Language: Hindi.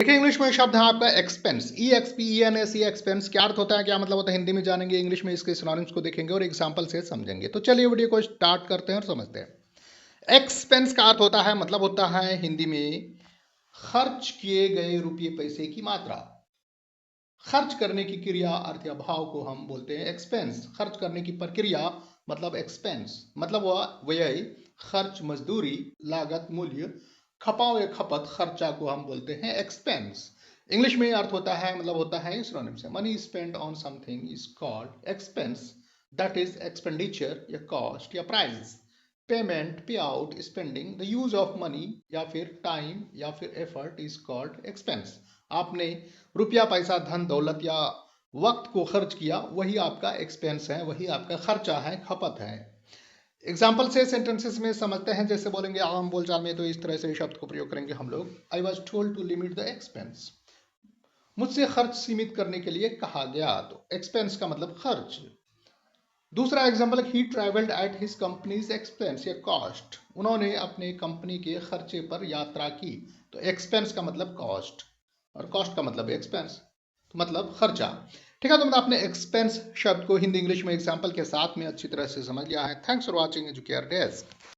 देखिए इंग्लिश में शब्द है आपका एक्सपेंस, EXPENSE एक्सपेंस। क्या अर्थ होता है, क्या मतलब होता है, हिंदी में जानेंगे, इंग्लिश में इसके सिनोनिम्स को देखेंगे और एग्जांपल से समझेंगे। तो चलिए वीडियो को स्टार्ट करते हैं और समझते हैं। एक्सपेंस का अर्थ होता है, मतलब होता है हिंदी में खर्च किए गए रुपये पैसे की मात्रा। खर्च करने की क्रिया अर्थ या भाव को हम बोलते हैं एक्सपेंस। खर्च करने की प्रक्रिया मतलब एक्सपेंस, मतलब वह व्यय, खर्च, मजदूरी, लागत, मूल्य, खपाव या खपत, खर्चा को हम बोलते हैं एक्सपेंस। इंग्लिश में अर्थ होता है, मतलब होता है सिनोनिम से। Money spent on something is called expense, that is expenditure या कॉस्ट या प्राइस। पेमेंट, पे out, spending, the use of money या फिर टाइम या फिर एफर्ट इज कॉल्ड एक्सपेंस। आपने रुपया, पैसा, धन दौलत या वक्त को खर्च किया, वही आपका एक्सपेंस है, वही आपका खर्चा है, खपत है। एग्जाम्पल से सेंटेंसेस में समझते हैं। जैसे बोलेंगे आम बोलचाल में, तो इस तरह से शब्द को प्रयोग करेंगे हम लोग। I was told to limit the expense, मुझसे खर्च सीमित करने के लिए कहा गया। तो एक्सपेंस का मतलब खर्च। दूसरा example, he travelled at his companies expense या कॉस्ट, उन्होंने अपने कंपनी के खर्चे पर यात्रा की। तो एक्सपेंस का मतलब कॉस्ट और कॉस्ट का मतलब एक्सपेंस, तो मतलब खर्चा। ठीक है, तो मतलब आपने एक्सपेंस शब्द को हिंदी इंग्लिश में एग्जाम्पल के साथ में अच्छी तरह से समझ लिया है। Thanks for watching educare desk.